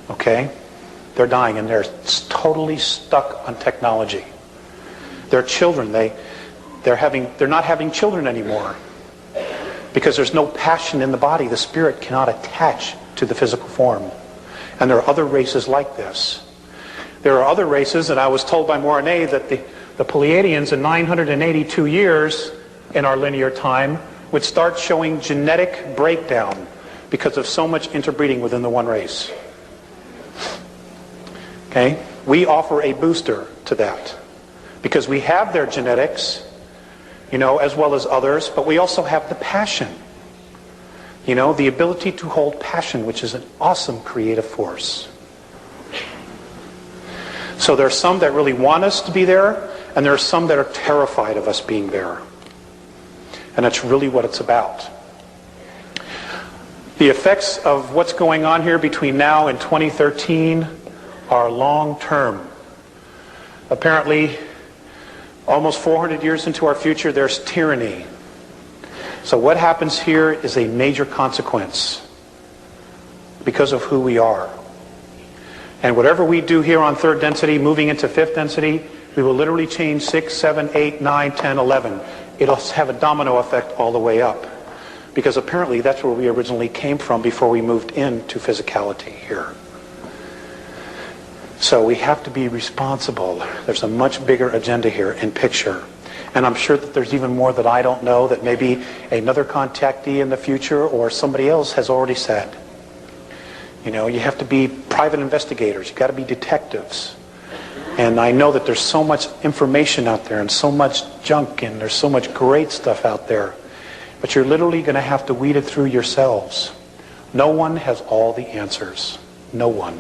Okay? They're dying, and they're totally stuck on technology. Their children, they're not having children anymore because there's no passion in the body. The spirit cannot attach to the physical form. And there are other races like this. There are other races, and I was told by Mornay that the Pleiadians in 982 years in our linear time would start showing genetic breakdown because of so much interbreeding within the one race. Okay? We offer a booster to that because we have their genetics, as well as others, but we also have the passion. The ability to hold passion, which is an awesome creative force. So there are some that really want us to be there, and there are some that are terrified of us being there. And that's really what it's about. The effects of what's going on here between now and 2013 are long-term. Apparently, almost 400 years into our future, there's tyranny. So what happens here is a major consequence because of who we are. And whatever we do here on third density, moving into fifth density, we will literally change 6, 7, 8, 9, 10, 11. It'll have a domino effect all the way up. Because apparently that's where we originally came from before we moved into physicality here. So we have to be responsible. There's a much bigger agenda here in picture. And I'm sure that there's even more that I don't know that maybe another contactee in the future or somebody else has already said. You have to be private investigators. You've got to be detectives. And I know that there's so much information out there and so much junk and there's so much great stuff out there. But you're literally going to have to weed it through yourselves. No one has all the answers. No one.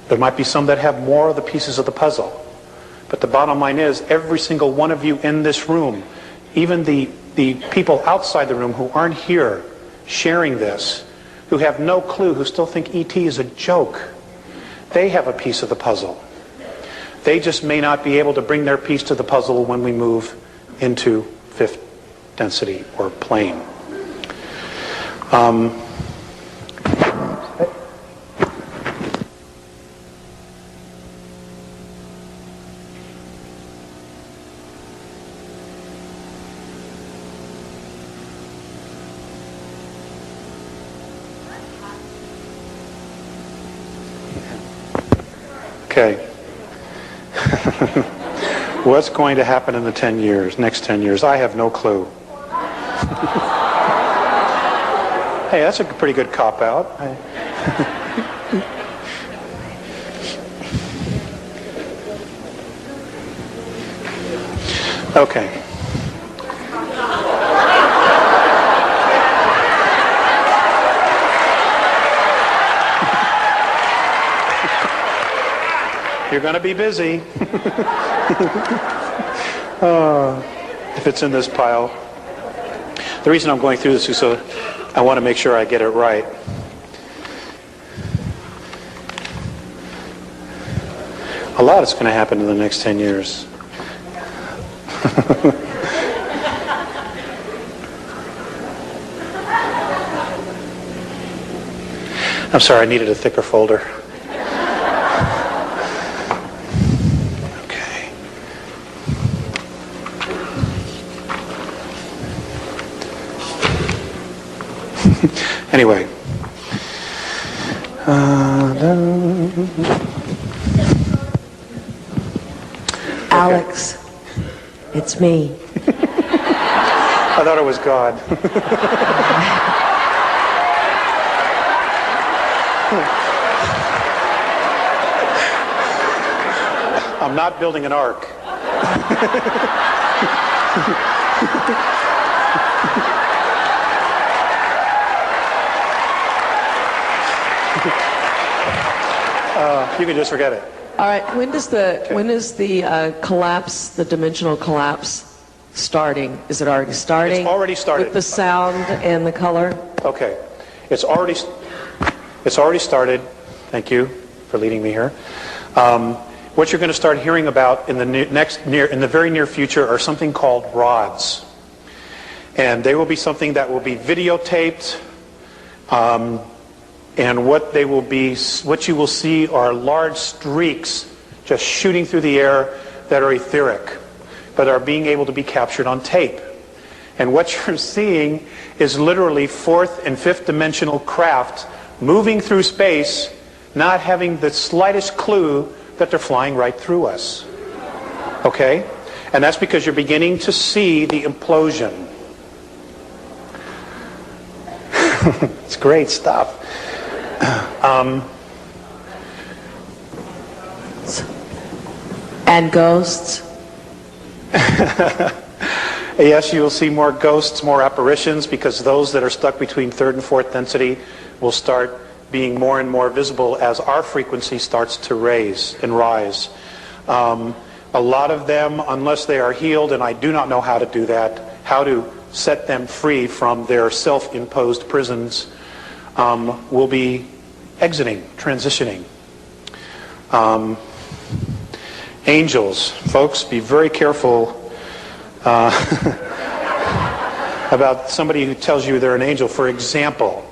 There might be some that have more of the pieces of the puzzle. But the bottom line is, every single one of you in this room, even the people outside the room who aren't here sharing this, who have no clue, who still think ET is a joke, they have a piece of the puzzle. They just may not be able to bring their piece to the puzzle when we move into fifth density or plane. Okay. What's going to happen in the next 10 years? I have no clue. Hey, that's a pretty good cop-out. Okay. You're going to be busy. If it's in this pile. The reason I'm going through this is so I want to make sure I get it right. A lot is going to happen in the next 10 years. I'm sorry, I needed a thicker folder. Anyway. Alex, it's me. I thought it was God. I'm not building an ark. You can just forget it. All right. When is the collapse, the dimensional collapse, starting? Is it already starting? It's already started. With the sound and the color? Okay. It's already started. Thank you for leading me here. What you're going to start hearing about in the very near future are something called rods. And they will be something that will be videotaped. And what you will see are large streaks just shooting through the air that are etheric, but are being able to be captured on tape. And what you're seeing is literally fourth and fifth dimensional craft moving through space, not having the slightest clue that they're flying right through us. Okay? And that's because you're beginning to see the implosion. It's great stuff. And ghosts? Yes, you will see more ghosts, more apparitions, because those that are stuck between third and fourth density will start being more and more visible as our frequency starts to raise and rise. A lot of them, unless they are healed, and I do not know how to do that, how to set them free from their self-imposed prisons, will be exiting, transitioning. Angels, folks, be very careful about somebody who tells you they're an angel. For example,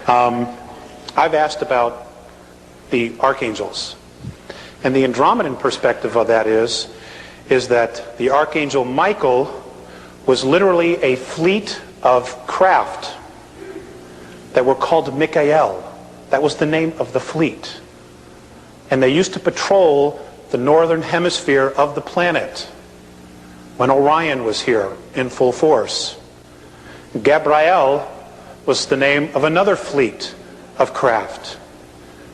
I've asked about the archangels. And the Andromedan perspective of that is that the Archangel Michael was literally a fleet of craft that were called Mikael. That was the name of the fleet. And they used to patrol the northern hemisphere of the planet when Orion was here in full force. Gabriel was the name of another fleet of craft,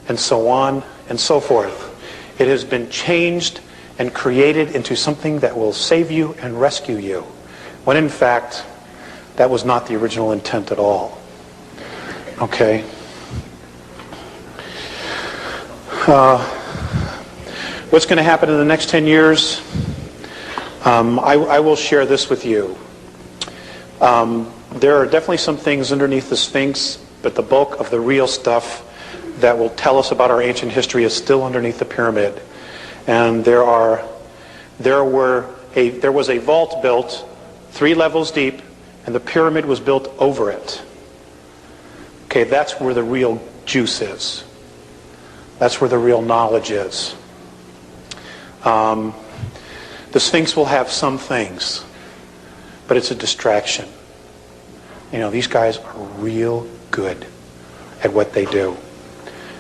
and so on and so forth. It has been changed and created into something that will save you and rescue you, when in fact that was not the original intent at all. Okay? What's going to happen in the next 10 years? I will share this with you. There are definitely some things underneath the Sphinx, but the bulk of the real stuff that will tell us about our ancient history is still underneath the pyramid. And there was a vault built 3 levels deep, and the pyramid was built over it. Okay, that's where the real juice is. That's where the real knowledge is. The Sphinx will have some things, but it's a distraction. You know, these guys are real good at what they do,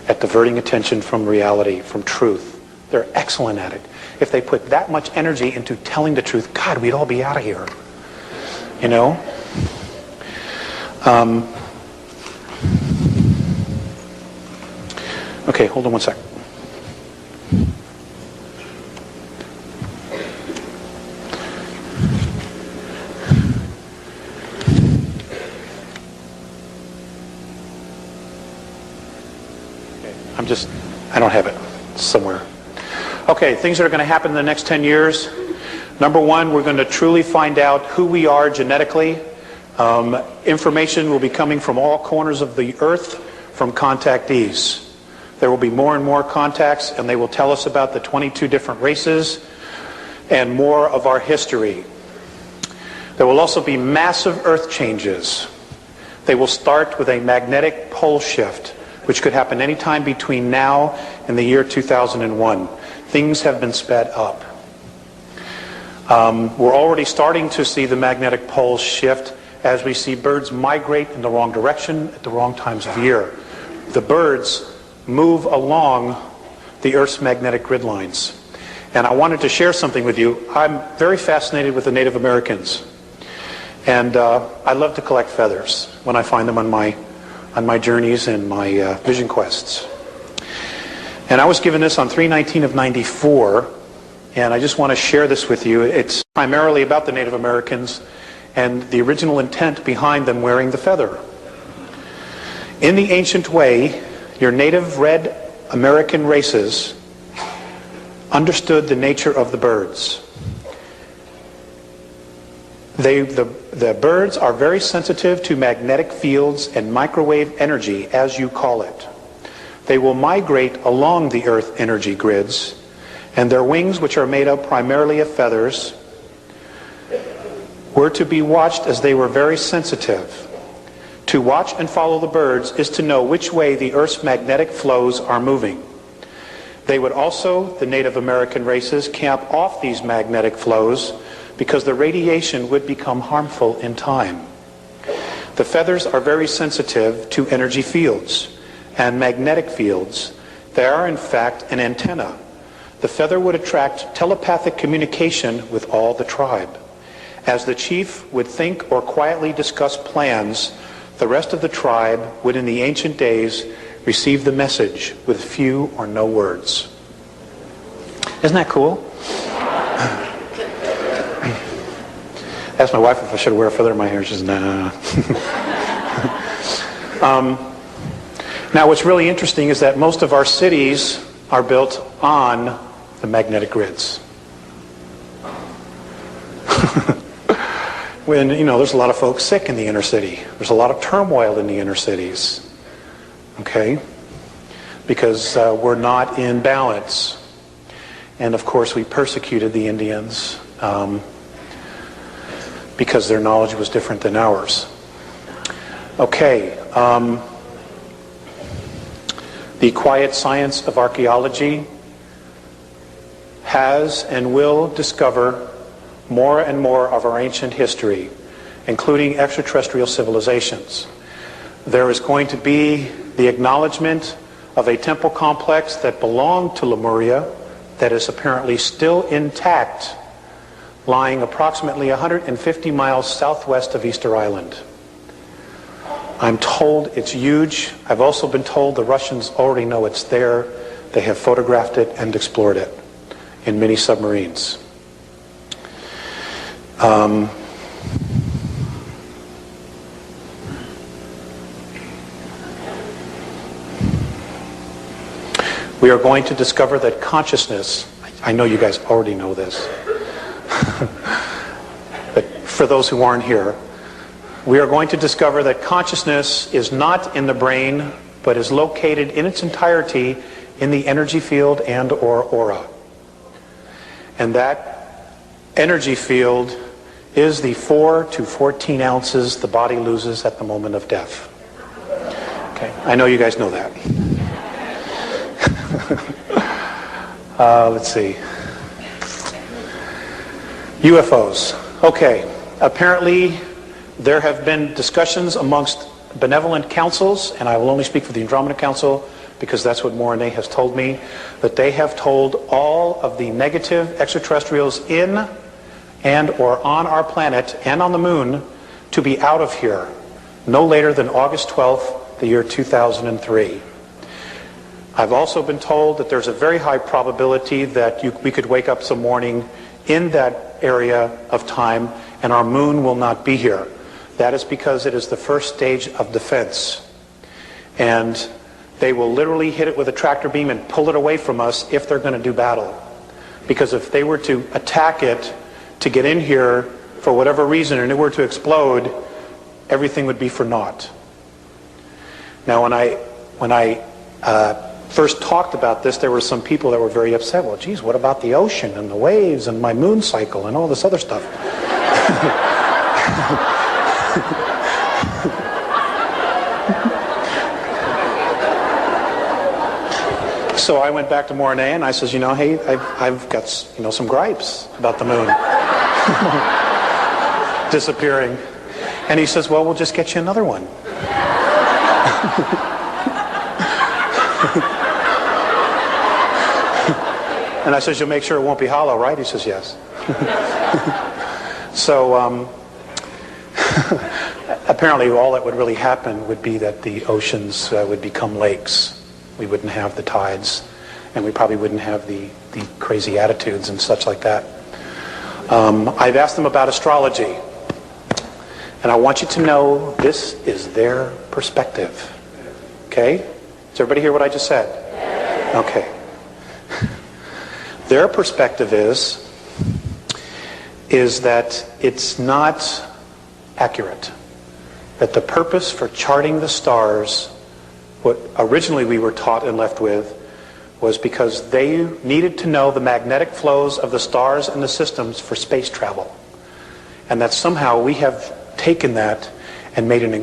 at diverting attention from reality, from truth. They're excellent at it. If they put that much energy into telling the truth, God, we'd all be out of here. You know? Okay, hold on one sec. I don't have it. It's somewhere. Okay, things that are going to happen in the next 10 years. Number one, we're going to truly find out who we are genetically. Information will be coming from all corners of the earth from contactees. There will be more and more contacts, and they will tell us about the 22 different races and more of our history. There will also be massive earth changes. They will start with a magnetic pole shift, which could happen anytime between now and the year 2001. Things have been sped up. We're already starting to see the magnetic poles shift as we see birds migrate in the wrong direction at the wrong times of year. The birds move along the Earth's magnetic grid lines. And I wanted to share something with you. I'm very fascinated with the Native Americans. And I love to collect feathers when I find them on my journeys and my vision quests. And I was given this on 3/19 of 94, and I just want to share this with you. It's primarily about the Native Americans and the original intent behind them wearing the feather. In the ancient way, your native red American races understood the nature of the birds. The birds are very sensitive to magnetic fields and microwave energy, as you call it. They will migrate along the Earth energy grids, and their wings, which are made up primarily of feathers, were to be watched as they were very sensitive To watch and follow the birds is to know which way the Earth's magnetic flows are moving. They would also, the Native American races, camp off these magnetic flows because the radiation would become harmful in time. The feathers are very sensitive to energy fields and magnetic fields. They are, in fact, an antenna. The feather would attract telepathic communication with all the tribe. As the chief would think or quietly discuss plans, the rest of the tribe would, in the ancient days, receive the message with few or no words. Isn't that cool? Asked my wife if I should wear a feather in my hair. She says, nah. Now, what's really interesting is that most of our cities are built on the magnetic grids. When, there's a lot of folks sick in the inner city. There's a lot of turmoil in the inner cities. Okay? Because we're not in balance. And of course, we persecuted the Indians because their knowledge was different than ours. Okay. The quiet science of archaeology has and will discover more and more of our ancient history, including extraterrestrial civilizations. There is going to be the acknowledgement of a temple complex that belonged to Lemuria that is apparently still intact, lying approximately 150 miles southwest of Easter Island. I'm told it's huge. I've also been told the Russians already know it's there. They have photographed it and explored it in many submarines. We are going to discover that consciousness, I know you guys already know this, but for those who aren't here, we are going to discover that consciousness is not in the brain, but is located in its entirety in the energy field and or aura. And that energy field is the 4 to 14 ounces the body loses at the moment of death. Okay, I know you guys know that. Let's see. UFOs. Okay, apparently there have been discussions amongst benevolent councils, and I will only speak for the Andromeda Council because that's what Morane has told me, that they have told all of the negative extraterrestrials in and or on our planet and on the moon to be out of here no later than August 12th, the year 2003. I've also been told that there's a very high probability that we could wake up some morning in that area of time and our moon will not be here. That is because it is the first stage of defense. And they will literally hit it with a tractor beam and pull it away from us if they're going to do battle. Because if they were to attack it to get in here for whatever reason and it were to explode, everything would be for naught. Now, when I first talked about this, there were some people that were very upset. Well, geez, what about the ocean and the waves and my moon cycle and all this other stuff? So I went back to Morane and I says, hey, I've got, some gripes about the moon disappearing. And he says, well, we'll just get you another one. And I says, you'll make sure it won't be hollow, right? He says, yes. So apparently all that would really happen would be that the oceans would become lakes. We wouldn't have the tides, and we probably wouldn't have the crazy attitudes and such like that. I've asked them about astrology, and I want you to know this is their perspective. Okay? Does everybody hear what I just said? Okay. Their perspective is that it's not accurate. That the purpose for charting the stars, what originally we were taught and left with, was because they needed to know the magnetic flows of the stars and the systems for space travel. And that somehow we have taken that and made an